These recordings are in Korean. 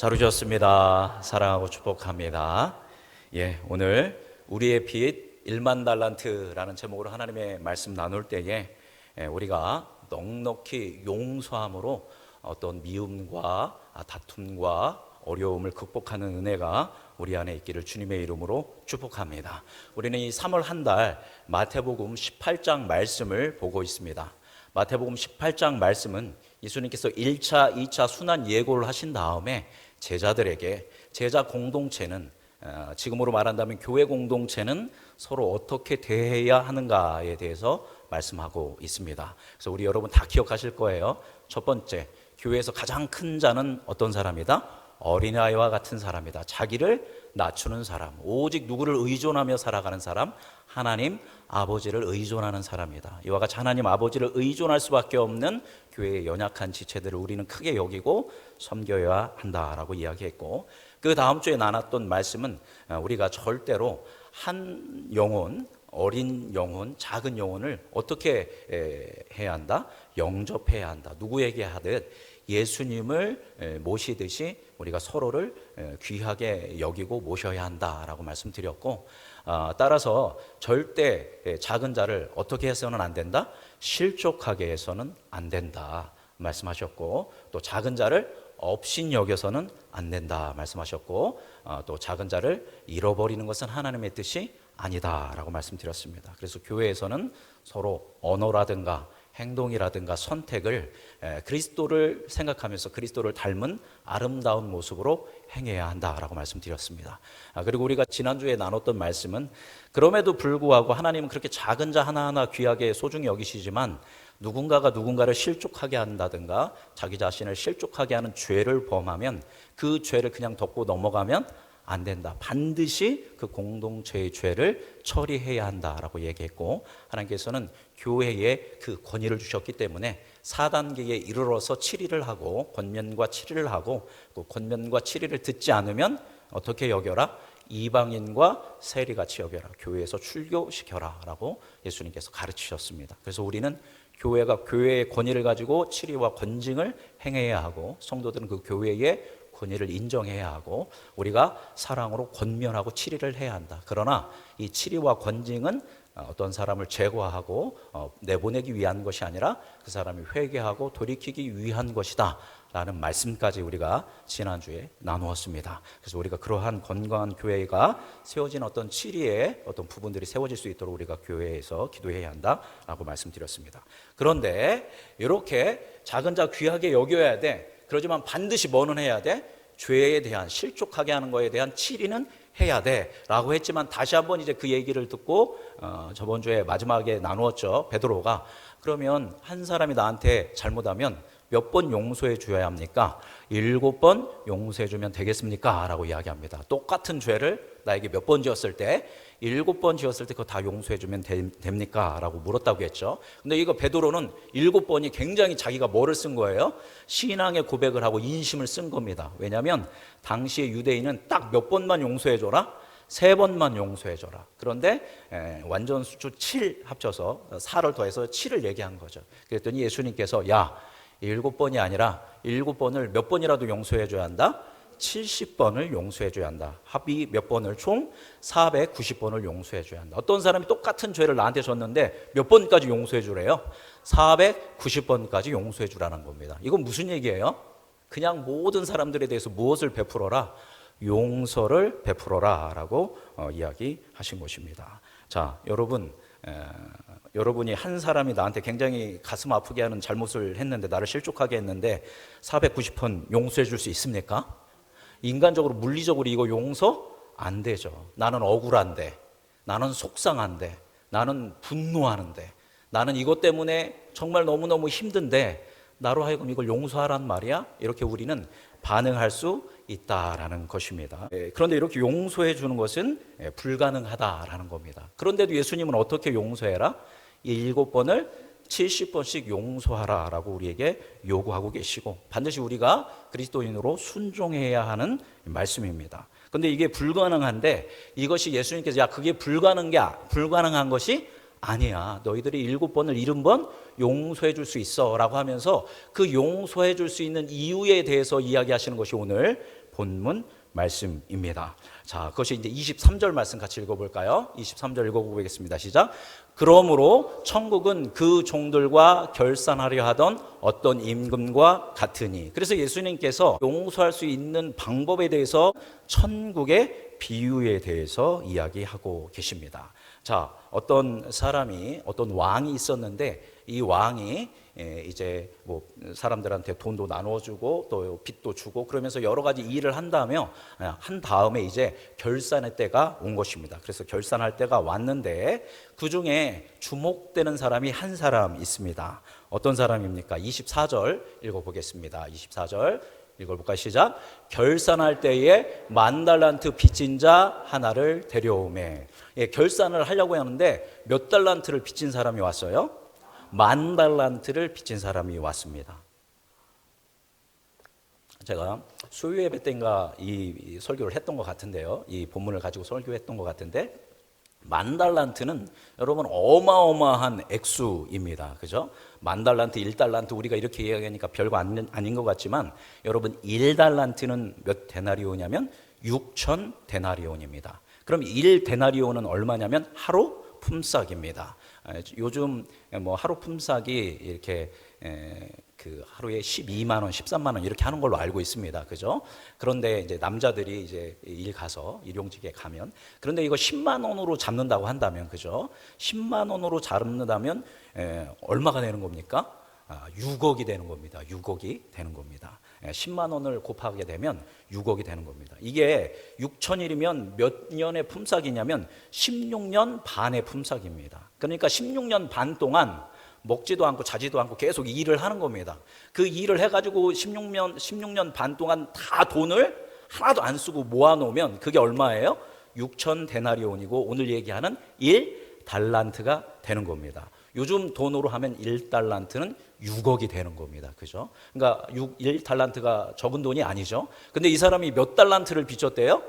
잘 오셨습니다. 사랑하고 축복합니다. 오늘 우리의 빚 1만 달란트라는 제목으로 하나님의 말씀 나눌 때에 우리가 넉넉히 용서함으로 어떤 미움과 다툼과 어려움을 극복하는 은혜가 우리 안에 있기를 주님의 이름으로 축복합니다. 우리는 이 3월 한 달 마태복음 18장 말씀을 보고 있습니다. 마태복음 18장 말씀은 예수님께서 1차, 2차 순환 예고를 하신 다음에 제자들에게 제자 공동체는 지금으로 말한다면 교회 공동체는 서로 어떻게 대해야 하는가에 대해서 말씀하고 있습니다. 그래서 우리 여러분 다 기억하실 거예요. 첫 번째, 교회에서 가장 큰 자는 어떤 사람이다? 어린아이와 같은 사람이다. 자기를 낮추는 사람, 오직 누구를 의존하며 살아가는 사람? 하나님 아버지를 의존하는 사람이다. 이와 같이 하나님 아버지를 의존할 수밖에 없는 교회의 연약한 지체들을 우리는 크게 여기고 섬겨야 한다라고 이야기했고, 그 다음 주에 나눴던 말씀은 우리가 절대로 한 영혼, 어린 영혼, 작은 영혼을 어떻게 해야 한다? 영접해야 한다. 누구에게 하듯 예수님을 모시듯이 우리가 서로를 귀하게 여기고 모셔야 한다라고 말씀드렸고, 따라서 절대 작은 자를 어떻게 해서는 안 된다? 실족하게 해서는 안 된다 말씀하셨고, 또 작은 자를 업신 여겨서는 안 된다 말씀하셨고, 또 작은 자를 잃어버리는 것은 하나님의 뜻이 아니다라고 말씀드렸습니다. 그래서 교회에서는 서로 언어라든가 행동이라든가 선택을 그리스도를 생각하면서 그리스도를 닮은 아름다운 모습으로 행해야 한다라고 말씀드렸습니다. 그리고 우리가 지난주에 나눴던 말씀은 그럼에도 불구하고 하나님은 그렇게 작은 자 하나하나 귀하게 소중히 여기시지만 누군가가 누군가를 실족하게 한다든가 자기 자신을 실족하게 하는 죄를 범하면 그 죄를 그냥 덮고 넘어가면 안 된다. 반드시 그 공동체의 죄를 처리해야 한다라고 얘기했고, 하나님께서는 교회에 그 권위를 주셨기 때문에 4단계에 이르러서 7일을 하고 권면과 7일을 하고, 그 권면과 7일을 듣지 않으면 어떻게 여겨라? 이방인과 세리같이 여겨라. 교회에서 출교시켜라 라고 예수님께서 가르치셨습니다. 그래서 우리는 교회가 교회의 권위를 가지고 치리와 권징을 행해야 하고, 성도들은 그 교회의 권위를 인정해야 하고, 우리가 사랑으로 권면하고 치리를 해야 한다. 그러나 이 치리와 권징은 어떤 사람을 제거하고 내보내기 위한 것이 아니라 그 사람이 회개하고 돌이키기 위한 것이다 라는 말씀까지 우리가 지난주에 나누었습니다. 그래서 우리가 그러한 건강한 교회가 세워진 어떤 치리의 어떤 부분들이 세워질 수 있도록 우리가 교회에서 기도해야 한다라고 말씀드렸습니다. 그런데 이렇게 작은 자 귀하게 여겨야 돼. 그러지만 반드시 뭐는 해야 돼? 죄에 대한, 실족하게 하는 거에 대한 치리는 해야 돼 라고 했지만, 다시 한번 이제 그 얘기를 듣고 저번 주에 마지막에 나누었죠. 베드로가 그러면 한 사람이 나한테 잘못하면 몇 번 용서해 줘야 합니까? 7번 용서해 주면 되겠습니까? 라고 이야기합니다. 똑같은 죄를 나에게 몇 번 지었을 때 7번 지었을 때 그거 다 용서해 주면 됩니까? 라고 물었다고 했죠. 근데 이거 베드로는 7번이 굉장히 자기가 뭐를 쓴 거예요? 신앙의 고백을 하고 인심을 쓴 겁니다. 왜냐하면 당시의 유대인은 딱 몇 번만 용서해 줘라? 3번만 용서해 줘라. 그런데 완전 수주 7 합쳐서 4를 더해서 7을 얘기한 거죠. 그랬더니 예수님께서 7번이 아니라 7번을 몇 번이라도 용서해 줘야 한다? 70번을 용서해 줘야 한다. 합이 몇 번을? 총 490번을 용서해 줘야 한다. 어떤 사람이 똑같은 죄를 나한테 줬는데 몇 번까지 용서해 주래요? 490번까지 용서해 주라는 겁니다. 이건 무슨 얘기예요? 그냥 모든 사람들에 대해서 무엇을 베풀어라? 용서를 베풀어라 라고 이야기하신 것입니다. 자, 여러분이 한 사람이 나한테 굉장히 가슴 아프게 하는 잘못을 했는데, 나를 실족하게 했는데 490번 용서해 줄 수 있습니까? 인간적으로, 물리적으로 이거 용서 안 되죠. 나는 억울한데, 나는 속상한데, 나는 분노하는데, 나는 이것 때문에 정말 너무너무 힘든데 나로 하여금 이걸 용서하란 말이야? 이렇게 우리는 반응할 수 있다라는 것입니다. 그런데 이렇게 용서해 주는 것은 불가능하다라는 겁니다. 그런데도 예수님은 어떻게 용서해라? 7번을 70번씩 용서하라 라고 우리에게 요구하고 계시고, 반드시 우리가 그리스도인으로 순종해야 하는 말씀입니다. 그런데 이게 불가능한데, 이것이 예수님께서 그게 불가능한 것이 아니야. 너희들이 7번을 70번 용서해 줄 수 있어 라고 하면서 그 용서해 줄 수 있는 이유에 대해서 이야기하시는 것이 오늘 본문 말씀입니다. 자, 그것이 이제 23절 말씀 같이 읽어볼까요? 23절 읽어보겠습니다. 시작. 그러므로 천국은 그 종들과 결산하려 하던 어떤 임금과 같으니. 그래서 예수님께서 용서할 수 있는 방법에 대해서 천국의 비유에 대해서 이야기하고 계십니다. 자, 어떤 사람이, 어떤 왕이 있었는데 이 왕이 이제 뭐 사람들한테 돈도 나눠주고 또 빚도 주고 그러면서 여러 가지 일을 한 다음에 이제 결산의 때가 온 것입니다. 그래서 결산할 때가 왔는데 그 중에 주목되는 사람이 한 사람 있습니다. 어떤 사람입니까? 24절 읽어보겠습니다. 24절 읽어볼까요? 시작. 결산할 때에 10,000달란트 빚진 자 하나를 데려오매. 결산을 하려고 하는데 몇 달란트를 빚진 사람이 왔어요? 10,000달란트를 빚진 사람이 왔습니다. 제가 수요 예배 때인가 이 설교를 했던 것 같은데요. 이 본문을 가지고 설교했던 것 같은데 10,000달란트는 여러분 어마어마한 액수입니다. 그죠? 10,000달란트, 1달란트 우리가 이렇게 이야기하니까 별거 아닌 것 같지만 여러분 1달란트는 몇 데나리온이냐면 6,000데나리온입니다. 그럼 1데나리온은 얼마냐면 하루 품삯입니다. 요즘 뭐 하루 품삯이 이렇게 그 하루에 12만 원, 13만 원 이렇게 하는 걸로 알고 있습니다. 그죠? 그런데 이제 남자들이 이제 일 가서 일용직에 가면 그런데 이거 10만 원으로 잡는다고 한다면 그죠? 10만 원으로 잡는다면 얼마가 되는 겁니까? 6억이 되는 겁니다. 6억이 되는 겁니다. 10만 원을 곱하게 되면 6억이 되는 겁니다. 이게 6,000일이면 몇 년의 품삯이냐면 16년 반의 품삯입니다. 그러니까 16년 반 동안 먹지도 않고 자지도 않고 계속 일을 하는 겁니다. 그 일을 해가지고 16년 반 동안 다 돈을 하나도 안 쓰고 모아놓으면 그게 얼마예요? 6,000데나리온이고 오늘 얘기하는 1달란트가 되는 겁니다. 요즘 돈으로 하면 1달란트는 6억이 되는 겁니다. 그죠? 그러니까 1달란트가 적은 돈이 아니죠. 근데 이 사람이 몇 달란트를 빚졌대요?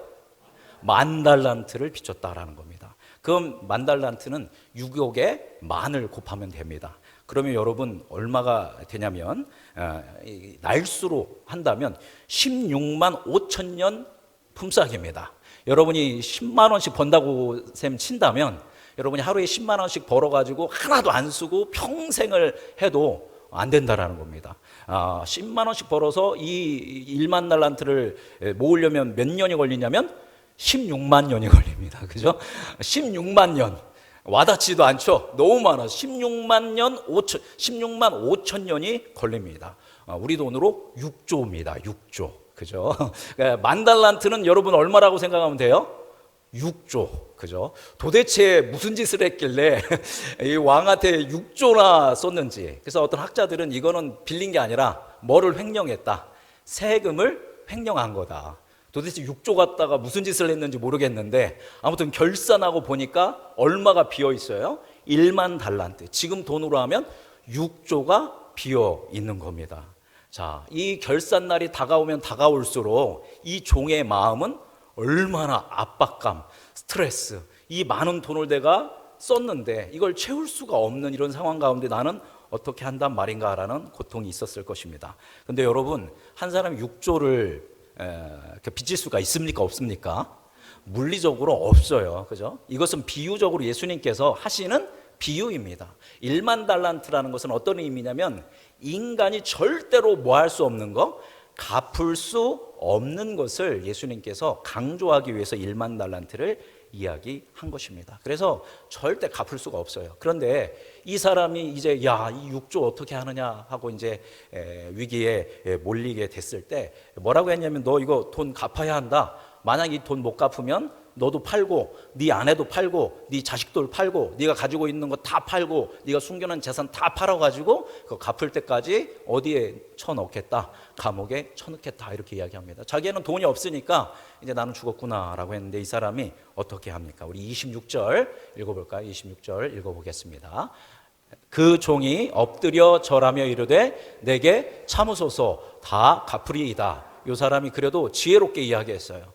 10,000달란트를 빚졌다라는 겁니다. 그럼 10,000달란트는 6억에 만을 곱하면 됩니다. 그러면 여러분 얼마가 되냐면 날수로 한다면 16만 5천년 품삯입니다. 여러분이 10만 원씩 번다고 셈 친다면 여러분이 하루에 10만 원씩 벌어가지고 하나도 안 쓰고 평생을 해도 안 된다라는 겁니다. 10만 원씩 벌어서 이 1만 달란트를 모으려면 몇 년이 걸리냐면 16만 년이 걸립니다. 그죠? 16만 년. 와닿지도 않죠? 너무 많아. 16만 5천 년이 걸립니다. 우리 돈으로 6조입니다. 6조. 그죠? 10,000달란트는 여러분 얼마라고 생각하면 돼요? 6조. 그죠? 도대체 무슨 짓을 했길래 이 왕한테 6조나 썼는지. 그래서 어떤 학자들은 이거는 빌린 게 아니라 뭐를 횡령했다. 세금을 횡령한 거다. 도대체 6조 갖다가 무슨 짓을 했는지 모르겠는데 아무튼 결산하고 보니까 얼마가 비어 있어요? 1만 달란트. 지금 돈으로 하면 6조가 비어 있는 겁니다. 자, 이 결산 날이 다가오면 다가올수록 이 종의 마음은 얼마나 압박감, 스트레스, 이 많은 돈을 내가 썼는데 이걸 채울 수가 없는 이런 상황 가운데 나는 어떻게 한단 말인가라는 고통이 있었을 것입니다. 근데 여러분, 한 사람이 6조를 빚질 수가 있습니까? 없습니까? 물리적으로 없어요. 그죠? 이것은 비유적으로 예수님께서 하시는 비유입니다. 1만 달란트라는 것은 어떤 의미냐면 인간이 절대로 뭐 할 수 없는 거, 갚을 수 없는 것을 예수님께서 강조하기 위해서 1만 달란트를 이야기한 것입니다. 그래서 절대 갚을 수가 없어요. 그런데 이 사람이 이제 이 6조 어떻게 하느냐 하고 이제 위기에 몰리게 됐을 때 뭐라고 했냐면 너 이거 돈 갚아야 한다. 만약 이 돈 못 갚으면 너도 팔고 네 아내도 팔고 네 자식들 팔고 네가 가지고 있는 거 다 팔고 네가 숨겨놓은 재산 다 팔아가지고 그거 갚을 때까지 어디에 쳐넣겠다? 감옥에 쳐넣겠다 이렇게 이야기합니다. 자기는 돈이 없으니까 이제 나는 죽었구나라고 했는데 이 사람이 어떻게 합니까? 우리 26절 읽어볼까요? 26절 읽어보겠습니다. 그 종이 엎드려 절하며 이르되 내게 참으소서 다 갚으리이다. 이 사람이 그래도 지혜롭게 이야기했어요.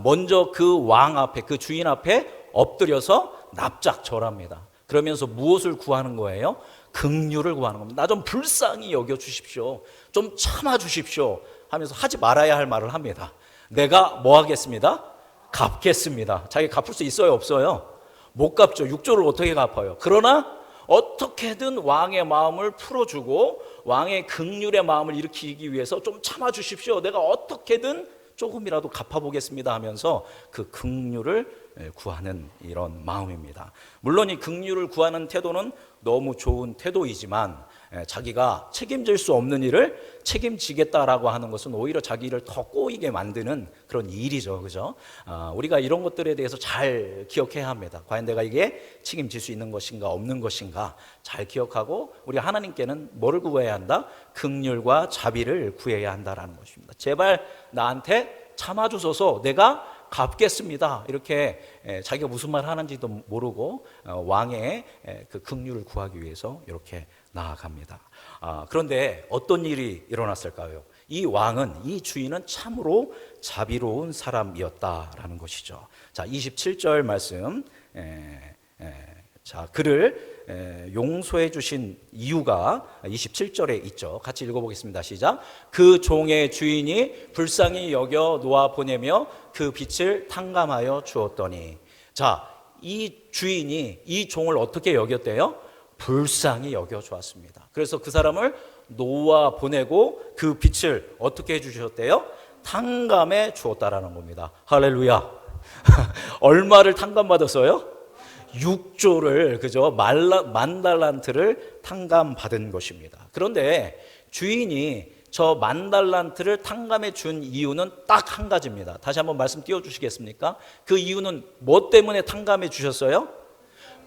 먼저 그 왕 앞에, 그 주인 앞에 엎드려서 납작 절합니다. 그러면서 무엇을 구하는 거예요? 긍휼을 구하는 겁니다. 나 좀 불쌍히 여겨 주십시오. 좀 참아 주십시오. 하면서 하지 말아야 할 말을 합니다. 내가 뭐 하겠습니다? 갚겠습니다. 자기 갚을 수 있어요, 없어요? 못 갚죠. 6조를 어떻게 갚아요? 그러나 어떻게든 왕의 마음을 풀어주고 왕의 긍휼의 마음을 일으키기 위해서 좀 참아주십시오. 내가 어떻게든 조금이라도 갚아보겠습니다 하면서 그 긍휼을 구하는 이런 마음입니다. 물론 이 긍휼을 구하는 태도는 너무 좋은 태도이지만 자기가 책임질 수 없는 일을 책임지겠다라고 하는 것은 오히려 자기를 더 꼬이게 만드는 그런 일이죠. 그죠? 우리가 이런 것들에 대해서 잘 기억해야 합니다. 과연 내가 이게 책임질 수 있는 것인가 없는 것인가 잘 기억하고 우리 하나님께는 뭐를 구해야 한다? 긍휼과 자비를 구해야 한다라는 것입니다. 제발 나한테 참아주소서 내가 갚겠습니다. 이렇게 자기가 무슨 말 하는지도 모르고 왕의 그 긍휼을 구하기 위해서 이렇게 나아갑니다. 그런데 어떤 일이 일어났을까요? 이 왕은, 이 주인은 참으로 자비로운 사람이었다라는 것이죠. 자, 27절 말씀. 자, 그를 용서해 주신 이유가 27절에 있죠. 같이 읽어보겠습니다. 시작. 그 종의 주인이 불쌍히 여겨 놓아 보내며 그 빛을 탕감하여 주었더니. 자, 이 주인이 이 종을 어떻게 여겼대요? 불쌍히 여겨 주었습니다. 그래서 그 사람을 놓아 보내고 그 빛을 어떻게 해 주셨대요? 탕감해 주었다라는 겁니다. 할렐루야. 얼마를 탕감받았어요? 6조를, 그죠? 만 달란트를 탕감받은 것입니다. 그런데 주인이 저 만 달란트를 탕감해 준 이유는 딱 한 가지입니다. 다시 한번 말씀 띄워주시겠습니까? 그 이유는 뭐 때문에 탕감해 주셨어요?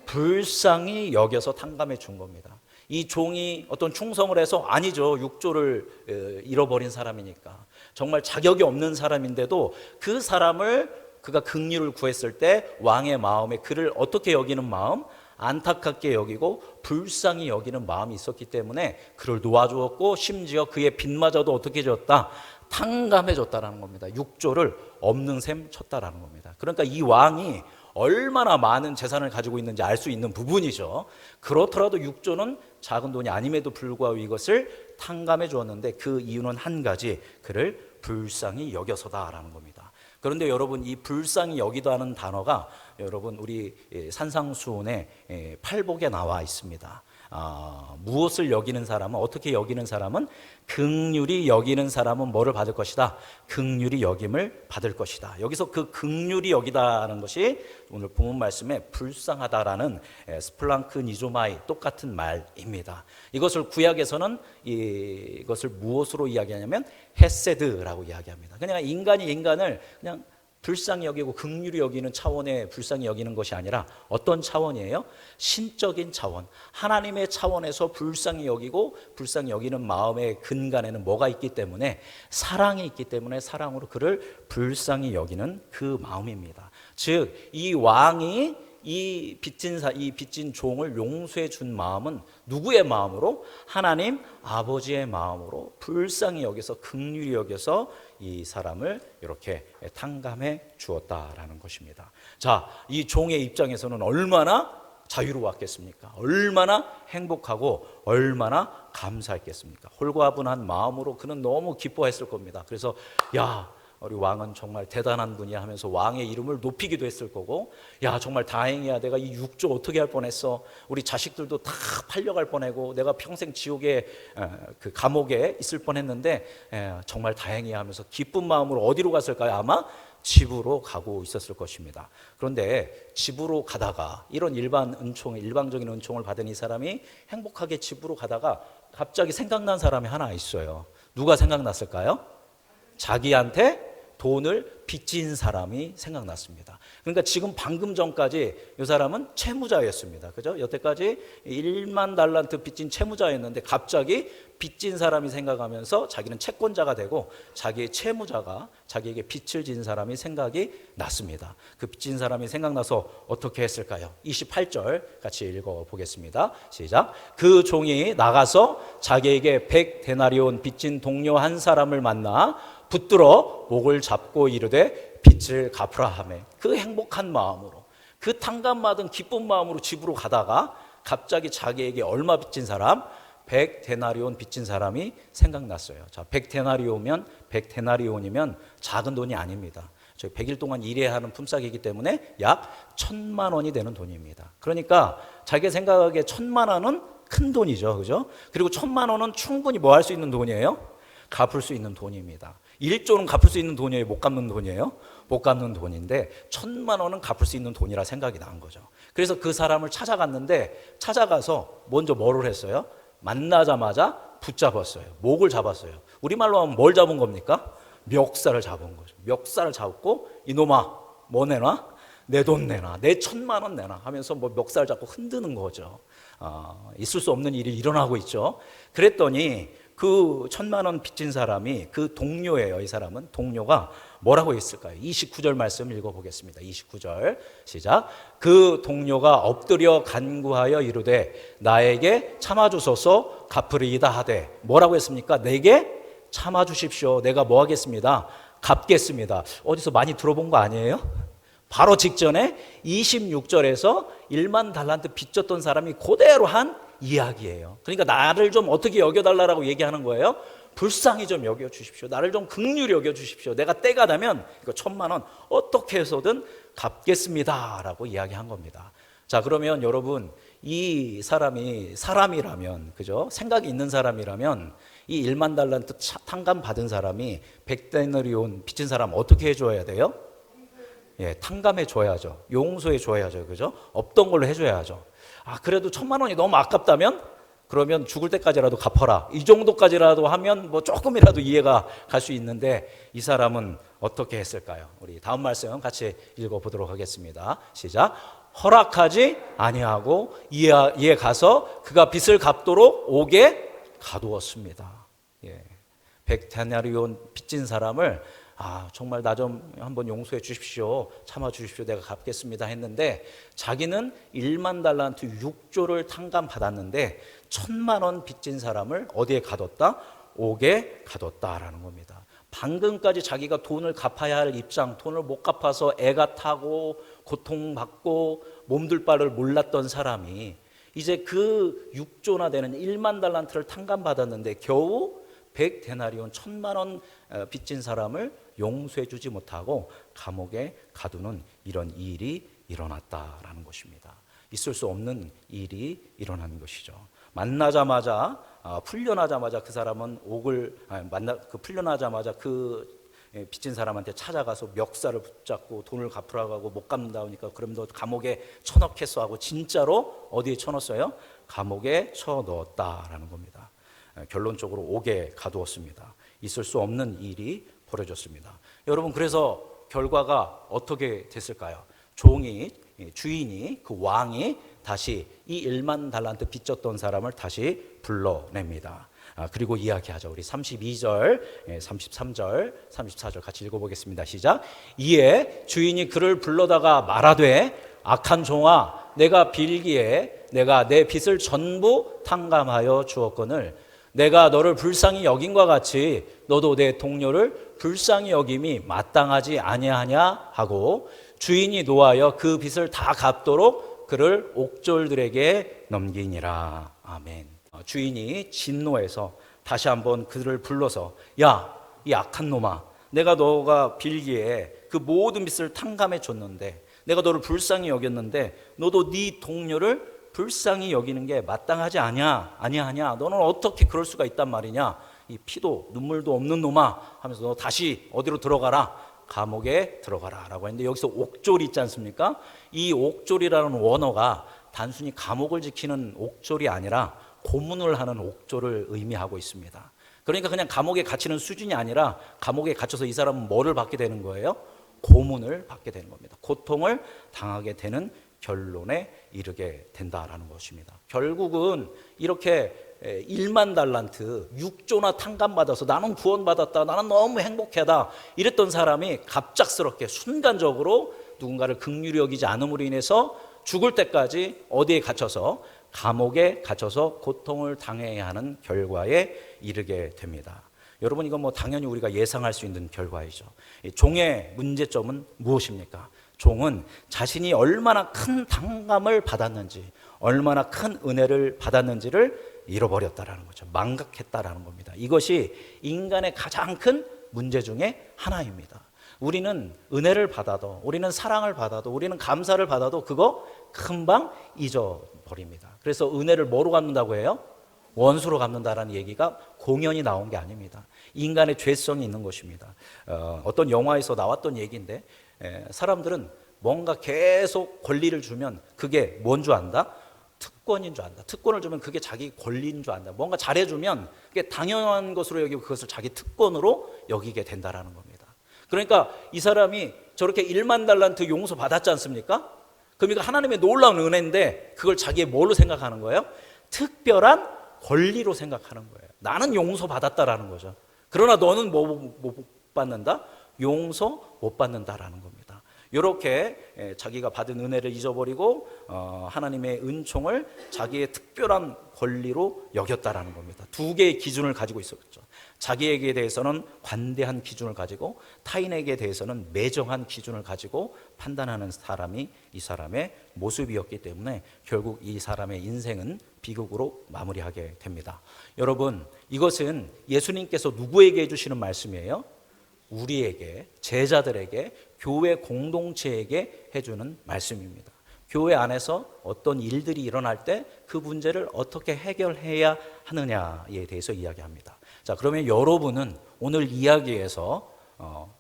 불쌍히 여겨서 탕감해 준 겁니다. 이 종이 어떤 충성을 해서 아니죠. 6조를 잃어버린 사람이니까. 정말 자격이 없는 사람인데도 그 사람을 그가 긍휼을 구했을 때 왕의 마음에 그를 어떻게 여기는 마음? 안타깝게 여기고 불쌍히 여기는 마음이 있었기 때문에 그를 놓아주었고 심지어 그의 빚마저도 어떻게 줬다? 탕감해 줬다라는 겁니다. 6조를 없는 셈 쳤다라는 겁니다. 그러니까 이 왕이 얼마나 많은 재산을 가지고 있는지 알 수 있는 부분이죠. 그렇더라도 6조는 작은 돈이 아님에도 불구하고 이것을 탕감해 주었는데 그 이유는 한 가지, 그를 불쌍히 여겨서다라는 겁니다. 그런데 여러분, 이 불쌍히 여기다는 단어가 여러분 우리 산상수훈의 팔복에 나와 있습니다. 무엇을 여기는 사람은, 어떻게 여기는 사람은, 긍휼히 여기는 사람은 뭐를 받을 것이다? 긍휼히 여김을 받을 것이다. 여기서 그 긍휼히 여기다는 것이 오늘 본문 말씀에 불쌍하다라는 스플랑크 니조마이 똑같은 말입니다. 이것을 구약에서는 이것을 무엇으로 이야기하냐면 헤세드라고 이야기합니다. 그냥 인간이 인간을 그냥 불쌍히 여기고 긍휼히 여기는 차원의 불쌍히 여기는 것이 아니라 어떤 차원이에요? 신적인 차원, 하나님의 차원에서 불쌍히 여기고 불쌍히 여기는 마음의 근간에는 뭐가 있기 때문에, 사랑이 있기 때문에 사랑으로 그를 불쌍히 여기는 그 마음입니다. 즉 이 왕이 이 빚진 종을 용서해 준 마음은 누구의 마음으로? 하나님 아버지의 마음으로 불쌍히 여겨서 긍휼히 여겨서 이 사람을 이렇게 탕감해 주었다라는 것입니다. 자, 이 종의 입장에서는 얼마나 자유로웠겠습니까? 얼마나 행복하고 얼마나 감사했겠습니까? 홀가분한 마음으로 그는 너무 기뻐했을 겁니다. 그래서 야, 우리 왕은 정말 대단한 분이야 하면서 왕의 이름을 높이기도 했을 거고, 야 정말 다행이야, 내가 이 6조 어떻게 할 뻔했어, 우리 자식들도 다 팔려갈 뻔하고 내가 평생 지옥의 그 감옥에 있을 뻔했는데 정말 다행이야 하면서 기쁜 마음으로 어디로 갔을까요? 아마 집으로 가고 있었을 것입니다. 그런데 집으로 가다가 이런 일방적인 은총을 받은 이 사람이 행복하게 집으로 가다가 갑자기 생각난 사람이 하나 있어요. 누가 생각났을까요? 자기한테 돈을 빚진 사람이 생각났습니다. 그러니까 지금 방금 전까지 이 사람은 채무자였습니다. 그죠? 여태까지 1만 달란트 빚진 채무자였는데 갑자기 빚진 사람이 생각하면서 자기는 채권자가 되고 자기의 채무자가 자기에게 빚을 진 사람이 생각이 났습니다. 그 빚진 사람이 생각나서 어떻게 했을까요? 28절 같이 읽어보겠습니다. 시작. 그 종이 나가서 자기에게 100데나리온 빚진 동료 한 사람을 만나 붙들어 목을 잡고 이르되 빚을 갚으라 하매, 그 행복한 마음으로, 그 탕감받은 기쁜 마음으로 집으로 가다가 갑자기 자기에게 얼마 빚진 사람? 100데나리온 빚진 사람이 생각났어요. 자, 100데나리온이면 작은 돈이 아닙니다. 저희 100일 동안 일해야 하는 품삯이기 때문에 약 1,000만 원이 되는 돈입니다. 그러니까 자기가 생각하기에 1,000만 원은 큰 돈이죠. 그죠? 그리고 1,000만 원은 충분히 뭐 할 수 있는 돈이에요? 갚을 수 있는 돈입니다. 1조는 갚을 수 있는 돈이에요? 못 갚는 돈이에요? 못 갚는 돈인데 1,000만 원은 갚을 수 있는 돈이라 생각이 난 거죠. 그래서 그 사람을 찾아갔는데 찾아가서 먼저 뭐를 했어요? 만나자마자 붙잡았어요. 목을 잡았어요. 우리말로 하면 뭘 잡은 겁니까? 멱살을 잡은 거죠. 멱살을 잡고 이놈아 뭐 내놔? 내 돈 내놔. 내 1,000만 원 내놔 하면서 뭐 멱살 잡고 흔드는 거죠. 있을 수 없는 일이 일어나고 있죠. 그랬더니 그 1,000만 원 빚진 사람이 그 동료예요. 이 사람은 동료가 뭐라고 했을까요? 29절 말씀 읽어보겠습니다. 29절 시작. 그 동료가 엎드려 간구하여 이르되 나에게 참아주소서 갚으리이다 하되 뭐라고 했습니까? 내게 참아주십시오. 내가 뭐 하겠습니다? 갚겠습니다. 어디서 많이 들어본 거 아니에요? 바로 직전에 26절에서 1만 달란트 빚졌던 사람이 그대로 한 이야기예요. 그러니까 나를 좀 어떻게 여겨달라고 얘기하는 거예요? 불쌍히 좀 여겨주십시오. 나를 좀 긍휼히 여겨주십시오. 내가 때가 되면 이거 1,000만 원 어떻게 해서든 갚겠습니다 라고 이야기한 겁니다. 자, 그러면 여러분 이 사람이 사람이라면, 그죠? 생각이 있는 사람이라면 이 1만 달란트 탕감 받은 사람이 100데나리온 빚진 사람 어떻게 해줘야 돼요? 예, 탕감해 줘야죠. 용서해 줘야죠. 그죠? 없던 걸로 해줘야죠. 그래도 1,000만 원이 너무 아깝다면 그러면 죽을 때까지라도 갚아라. 이 정도까지라도 하면 뭐 조금이라도 이해가 갈 수 있는데 이 사람은 어떻게 했을까요? 우리 다음 말씀 같이 읽어보도록 하겠습니다. 시작. 허락하지 아니하고 이에 가서 그가 빚을 갚도록 옥에 가두었습니다. 예. 100데나리온 빚진 사람을 정말 나 좀 한번 용서해 주십시오. 참아 주십시오. 내가 갚겠습니다 했는데 자기는 1만 달란트 6조를 탕감 받았는데 1,000만 원 빚진 사람을 어디에 가뒀다? 옥에 가뒀다라는 겁니다. 방금까지 자기가 돈을 갚아야 할 입장, 돈을 못 갚아서 애가 타고 고통받고 몸둘 바를 몰랐던 사람이 이제 그 6조나 되는 1만 달란트를 탕감 받았는데 겨우 100데나리온 1,000만 원 빚진 사람을 용서해 주지 못하고 감옥에 가두는 이런 일이 일어났다라는 것입니다. 있을 수 없는 일이 일어난 것이죠. 풀려나자마자 그 사람은 풀려나자마자 그 빚진 사람한테 찾아가서 멱살을 붙잡고 돈을 갚으라고 하고 못 갚는다 하니까 그럼 너 감옥에 쳐넣겠어 하고 진짜로 어디에 쳐넣었어요? 감옥에 쳐넣었다라는 겁니다. 결론적으로 옥에 가두었습니다. 있을 수 없는 일이 벌어졌습니다. 여러분, 그래서 결과가 어떻게 됐을까요? 주인이 그 왕이 다시 이 1만 달란트 빚졌던 사람을 다시 불러냅니다. 그리고 이야기하죠. 우리 32절, 33절, 34절 같이 읽어보겠습니다. 시작. 이에 주인이 그를 불러다가 말하되 악한 종아, 내가 빌기에 내가 내 빚을 전부 탕감하여 주었거늘 내가 너를 불쌍히 여김과 같이 너도 내 동료를 불쌍히 여김이 마땅하지 아니하냐 하고 주인이 노하여 그 빚을 다 갚도록 그를 옥졸들에게 넘기니라. 아멘. 주인이 진노해서 다시 한번 그를 불러서 야, 이 악한 놈아, 내가 너가 빌기에 그 모든 빚을 탕감해 줬는데 내가 너를 불쌍히 여겼는데 너도 네 동료를 불쌍히 여기는 게 마땅하지 아니하냐? 너는 어떻게 그럴 수가 있단 말이냐? 이 피도 눈물도 없는 놈아 하면서 너 다시 어디로 들어가라? 감옥에 들어가라 라고 했는데 여기서 옥졸이 있지 않습니까? 이 옥졸이라는 원어가 단순히 감옥을 지키는 옥졸이 아니라 고문을 하는 옥졸을 의미하고 있습니다. 그러니까 그냥 감옥에 갇히는 수준이 아니라 감옥에 갇혀서 이 사람은 뭐를 받게 되는 거예요? 고문을 받게 되는 겁니다. 고통을 당하게 되는 결론에 이르게 된다라는 것입니다. 결국은 이렇게 1만 달란트 6조나 탕감받아서 나는 구원받았다, 나는 너무 행복하다 이랬던 사람이 갑작스럽게 순간적으로 누군가를 긍휼히 여기지 않음으로 인해서 죽을 때까지 어디에 갇혀서 감옥에 갇혀서 고통을 당해야 하는 결과에 이르게 됩니다. 여러분, 이건 뭐 당연히 우리가 예상할 수 있는 결과이죠. 종의 문제점은 무엇입니까? 종은 자신이 얼마나 큰 탕감을 받았는지, 얼마나 큰 은혜를 받았는지를 잃어버렸다라는 거죠. 망각했다라는 겁니다. 이것이 인간의 가장 큰 문제 중에 하나입니다. 우리는 은혜를 받아도, 우리는 사랑을 받아도, 우리는 감사를 받아도 그거 금방 잊어버립니다. 그래서 은혜를 뭐로 갚는다고 해요? 원수로 갚는다라는 얘기가 공연히 나온 게 아닙니다. 인간의 죄성이 있는 것입니다. 어떤 영화에서 나왔던 얘기인데, 사람들은 뭔가 계속 권리를 주면 그게 뭔 줄 안다? 특권인 줄 안다. 특권을 주면 그게 자기 권리인 줄 안다. 뭔가 잘해주면 그게 당연한 것으로 여기고 그것을 자기 특권으로 여기게 된다라는 겁니다. 그러니까 이 사람이 저렇게 1만 달란트 용서 받았지 않습니까? 그러니까 하나님의 놀라운 은혜인데 그걸 자기의 뭘로 생각하는 거예요? 특별한 권리로 생각하는 거예요. 나는 용서 받았다라는 거죠. 그러나 너는 못 받는다? 용서 못 받는다라는 겁니다. 이렇게 자기가 받은 은혜를 잊어버리고 하나님의 은총을 자기의 특별한 권리로 여겼다라는 겁니다. 두 개의 기준을 가지고 있었죠. 자기에게 대해서는 관대한 기준을 가지고 타인에게 대해서는 매정한 기준을 가지고 판단하는 사람이 이 사람의 모습이었기 때문에 결국 이 사람의 인생은 비극으로 마무리하게 됩니다. 여러분, 이것은 예수님께서 누구에게 해주시는 말씀이에요? 우리에게, 제자들에게, 교회 공동체에게 해주는 말씀입니다. 교회 안에서 어떤 일들이 일어날 때 그 문제를 어떻게 해결해야 하느냐에 대해서 이야기합니다. 자, 그러면 여러분은 오늘 이야기에서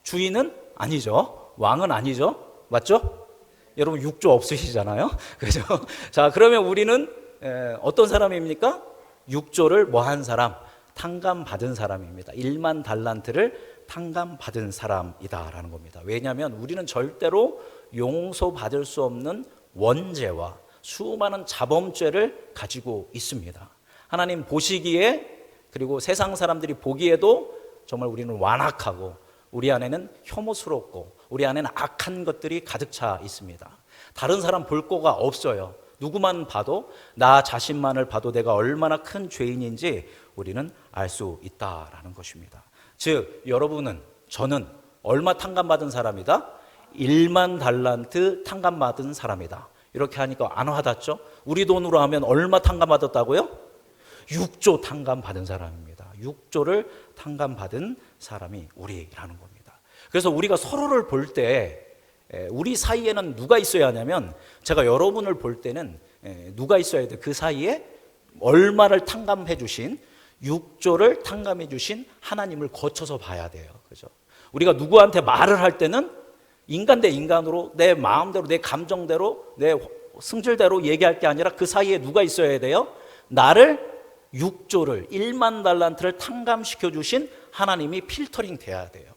주인은 아니죠. 왕은 아니죠. 맞죠? 여러분 6조 없으시잖아요. 그죠? 자, 그러면 우리는 어떤 사람입니까? 6조를 뭐 한 사람? 탕감받은 사람입니다. 1만 달란트를 탕감받은 사람이다라는 겁니다. 왜냐하면 우리는 절대로 용서받을 수 없는 원죄와 수많은 자범죄를 가지고 있습니다. 하나님 보시기에, 그리고 세상 사람들이 보기에도 정말 우리는 완악하고 우리 안에는 혐오스럽고 우리 안에는 악한 것들이 가득 차 있습니다. 다른 사람 볼 거가 없어요. 누구만 봐도, 나 자신만을 봐도 내가 얼마나 큰 죄인인지 우리는 알 수 있다라는 것입니다. 즉 여러분은, 저는 얼마 탕감받은 사람이다? 1만 달란트 탕감받은 사람이다. 이렇게 하니까 안 와닿죠? 우리 돈으로 하면 얼마 탕감받았다고요? 6조 탕감받은 사람입니다. 6조를 탕감받은 사람이 우리라는 겁니다. 그래서 우리가 서로를 볼 때 우리 사이에는 누가 있어야 하냐면, 제가 여러분을 볼 때는 누가 있어야 돼? 그 사이에 얼마를 탕감해 주신, 6조를 탕감해 주신 하나님을 거쳐서 봐야 돼요. 그죠? 우리가 누구한테 말을 할 때는 인간 대 인간으로 내 마음대로, 내 감정대로, 내 승질대로 얘기할 게 아니라 그 사이에 누가 있어야 돼요? 나를 6조를, 1만 달란트를 탕감시켜 주신 하나님이 필터링 돼야 돼요.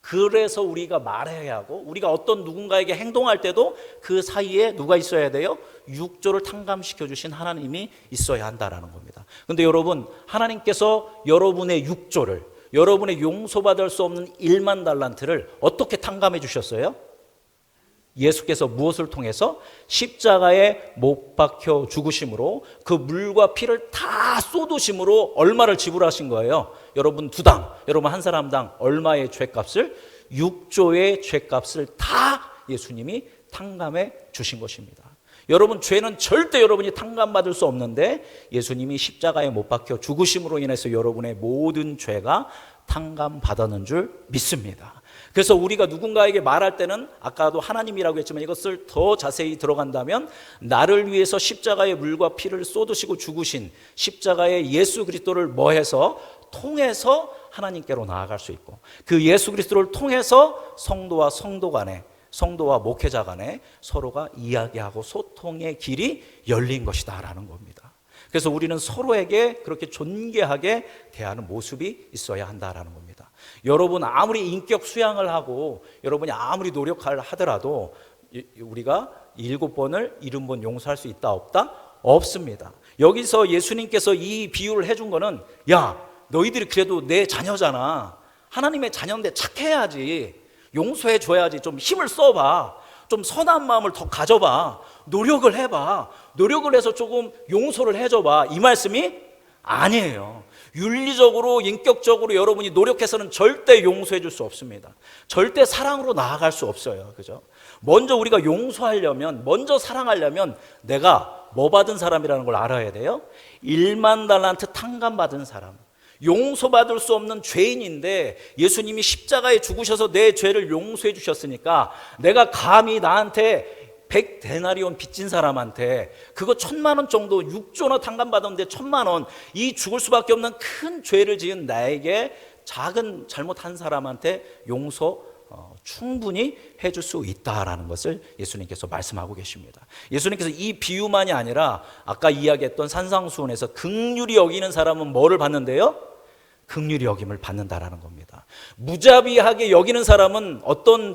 그래서 우리가 말해야 하고, 우리가 어떤 누군가에게 행동할 때도 그 사이에 누가 있어야 돼요? 6조를 탕감시켜 주신 하나님이 있어야 한다라는 겁니다. 근데 여러분, 하나님께서 여러분의 6조를, 여러분의 용서받을 수 없는 1만 달란트를 어떻게 탕감해 주셨어요? 예수께서 무엇을 통해서? 십자가에 못 박혀 죽으심으로, 그 물과 피를 다 쏟으심으로 얼마를 지불하신 거예요? 여러분 두당, 여러분 한 사람당 얼마의 죄값을? 6조의 죄값을 다 예수님이 탕감해 주신 것입니다. 여러분, 죄는 절대 여러분이 탕감받을 수 없는데 예수님이 십자가에 못 박혀 죽으심으로 인해서 여러분의 모든 죄가 탕감받았는 줄 믿습니다. 그래서 우리가 누군가에게 말할 때는, 아까도 하나님이라고 했지만 이것을 더 자세히 들어간다면, 나를 위해서 십자가의 물과 피를 쏟으시고 죽으신 십자가의 예수 그리스도를 뭐해서? 통해서 하나님께로 나아갈 수 있고, 그 예수 그리스도를 통해서 성도와 성도 간에, 성도와 목회자 간에 서로가 이야기하고 소통의 길이 열린 것이다 라는 겁니다. 그래서 우리는 서로에게 그렇게 존귀하게 대하는 모습이 있어야 한다라는 겁니다. 여러분 아무리 인격 수양을 하고 여러분이 아무리 노력을 하더라도 우리가 7번을 70번 용서할 수 있다 없다? 없습니다. 여기서 예수님께서 이 비유를 해준 거는, 야, 너희들이 그래도 내 자녀잖아. 하나님의 자녀인데 착해야지. 용서해 줘야지. 좀 힘을 써봐. 좀 선한 마음을 더 가져봐. 노력을 해봐. 노력을 해서 조금 용서를 해줘봐. 이 말씀이 아니에요. 윤리적으로, 인격적으로 여러분이 노력해서는 절대 용서해 줄 수 없습니다. 절대 사랑으로 나아갈 수 없어요. 그죠? 먼저 우리가 용서하려면, 먼저 사랑하려면 내가 뭐 받은 사람이라는 걸 알아야 돼요. 1만 달란트 탕감 받은 사람, 용서받을 수 없는 죄인인데 예수님이 십자가에 죽으셔서 내 죄를 용서해 주셨으니까 내가 감히 나한테 100데나리온 빚진 사람한테 그거 1,000만 원 정도 6조나 탕감받았는데 1,000만 원, 이 죽을 수밖에 없는 큰 죄를 지은 나에게 작은 잘못한 사람한테 용서 충분히 해줄 수 있다라는 것을 예수님께서 말씀하고 계십니다. 예수님께서 이 비유만이 아니라 아까 이야기했던 산상수훈에서 긍휼히 여기는 사람은 뭐를 받는데요? 긍휼히 여김을 받는다라는 겁니다. 무자비하게 여기는 사람은 어떤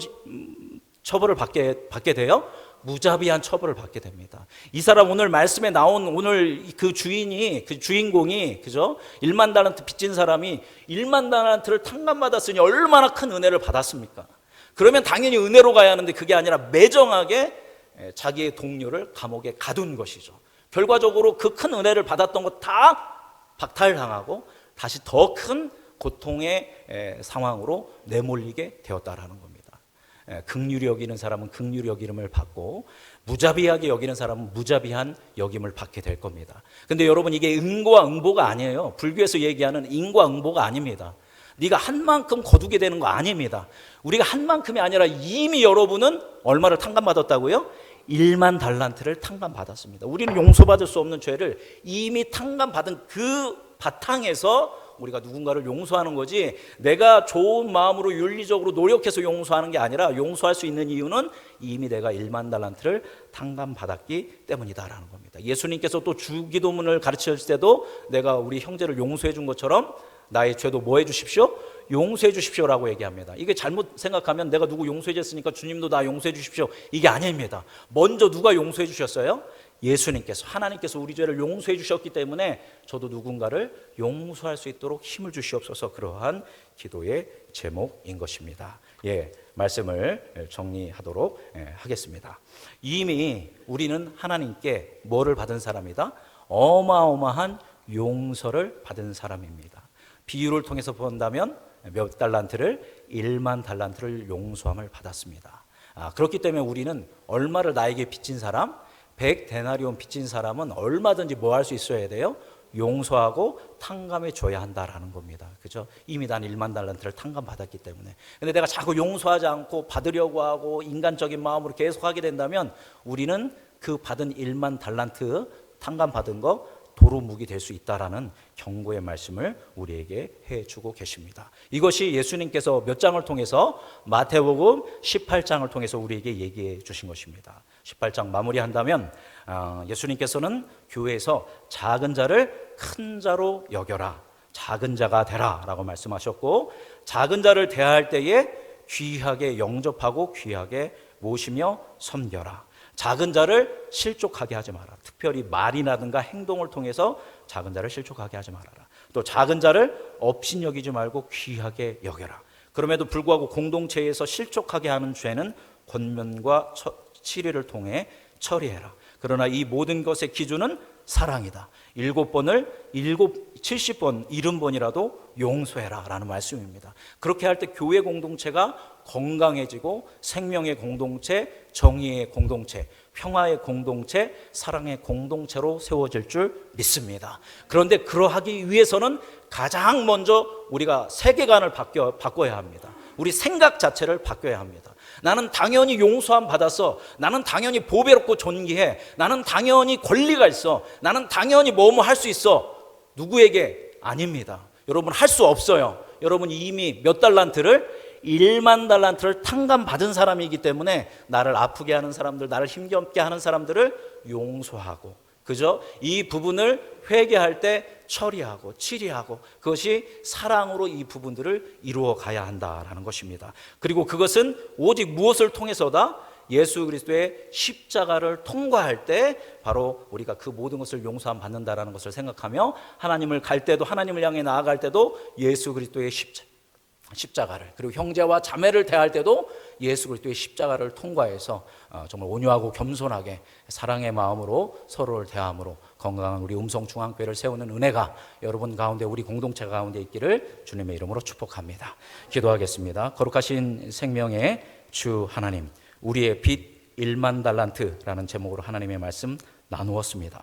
처벌을 받게 돼요? 무자비한 처벌을 받게 됩니다. 이 사람 오늘 말씀에 나온 오늘 그 주인공이 그죠? 1만 달란트 빚진 사람이 1만 달란트를 탕감받았으니 얼마나 큰 은혜를 받았습니까? 그러면 당연히 은혜로 가야 하는데 그게 아니라 매정하게 자기의 동료를 감옥에 가둔 것이죠. 결과적으로 그 큰 은혜를 받았던 것 다 박탈당하고 다시 더 큰 고통의 상황으로 내몰리게 되었다라는 겁니다. 긍휼히 여기는 사람은 긍휼히 여김을 받고 무자비하게 여기는 사람은 무자비한 여김을 받게 될 겁니다. 근데 여러분, 이게 응고와 응보가 아니에요. 불교에서 얘기하는 인과 응보가 아닙니다. 네가 한 만큼 거두게 되는 거 아닙니다. 우리가 한 만큼이 아니라 이미 여러분은 얼마를 탕감받았다고요? 1만 달란트를 탕감받았습니다. 우리는 용서받을 수 없는 죄를 이미 탕감받은 그 바탕에서 우리가 누군가를 용서하는 거지, 내가 좋은 마음으로 윤리적으로 노력해서 용서하는 게 아니라 용서할 수 있는 이유는 이미 내가 1만 달란트를 탕감받았기 때문이다라는 겁니다. 예수님께서 또 주기도문을 가르치실 때도 내가 우리 형제를 용서해 준 것처럼 나의 죄도 뭐 해 주십시오? 용서해 주십시오라고 얘기합니다. 이게 잘못 생각하면 내가 누구 용서해 줬으니까 주님도 나 용서해 주십시오, 이게 아닙니다. 먼저 누가 용서해 주셨어요? 예수님께서, 하나님께서 우리 죄를 용서해 주셨기 때문에 저도 누군가를 용서할 수 있도록 힘을 주시옵소서, 그러한 기도의 제목인 것입니다. 말씀을 정리하도록 하겠습니다. 이미 우리는 하나님께 뭐를 받은 사람이다? 어마어마한 용서를 받은 사람입니다. 비유를 통해서 본다면 몇 달란트를? 1만 달란트를 용서함을 받았습니다. 그렇기 때문에 우리는 얼마를 나에게 빚진 사람, 100데나리온 빚진 사람은 얼마든지 뭐 할 수 있어야 돼요? 용서하고 탕감해 줘야 한다라는 겁니다. 그죠? 이미 난 1만 달란트를 탕감받았기 때문에. 근데 내가 자꾸 용서하지 않고 받으려고 하고 인간적인 마음으로 계속 하게 된다면 우리는 그 받은 1만 달란트 탕감받은 거 도루묵이 될 수 있다라는 경고의 말씀을 우리에게 해주고 계십니다. 이것이 예수님께서 몇 장을 통해서, 마태복음 18장을 통해서 우리에게 얘기해 주신 것입니다. 18장 마무리한다면 예수님께서는 교회에서 작은 자를 큰 자로 여겨라, 작은 자가 되라 라고 말씀하셨고, 작은 자를 대할 때에 귀하게 영접하고 귀하게 모시며 섬겨라. 작은 자를 실족하게 하지 마라. 특별히 말이라든가 행동을 통해서 작은 자를 실족하게 하지 말아라. 또 작은 자를 업신여기지 말고 귀하게 여겨라. 그럼에도 불구하고 공동체에서 실족하게 하는 죄는 권면과 치리를 통해 처리해라. 그러나 이 모든 것의 기준은 사랑이다. 7번을 70번 70번이라도 용서해라 라는 말씀입니다. 그렇게 할 때 교회 공동체가 건강해지고 생명의 공동체, 정의의 공동체, 평화의 공동체, 사랑의 공동체로 세워질 줄 믿습니다. 그런데 그러하기 위해서는 가장 먼저 우리가 세계관을 바꿔야 합니다. 우리 생각 자체를 바꿔야 합니다. 나는 당연히 용서함 받았어. 나는 당연히 보배롭고 존귀해. 나는 당연히 권리가 있어. 나는 당연히 뭐뭐 할 수 있어. 누구에게? 아닙니다. 여러분, 할 수 없어요. 여러분 이미 몇 달란트를? 1만 달란트를 탕감받은 사람이기 때문에 나를 아프게 하는 사람들, 나를 힘겹게 하는 사람들을 용서하고, 그죠? 이 부분을 회개할 때 처리하고 치리하고, 그것이 사랑으로 이 부분들을 이루어 가야 한다라는 것입니다. 그리고 그것은 오직 무엇을 통해서다? 예수 그리스도의 십자가를 통과할 때 바로 우리가 그 모든 것을 용서함 받는다라는 것을 생각하며 하나님을 갈 때도, 하나님을 향해 나아갈 때도 예수 그리스도의 십자가를, 그리고 형제와 자매를 대할 때도 예수 그리스도의 십자가를 통과해서 정말 온유하고 겸손하게 사랑의 마음으로 서로를 대함으로 건강한 우리 음성중앙교회를 세우는 은혜가 여러분 가운데, 우리 공동체 가운데 있기를 주님의 이름으로 축복합니다. 기도하겠습니다. 거룩하신 생명의 주 하나님, 우리의 빚 1만 달란트라는 제목으로 하나님의 말씀 나누었습니다.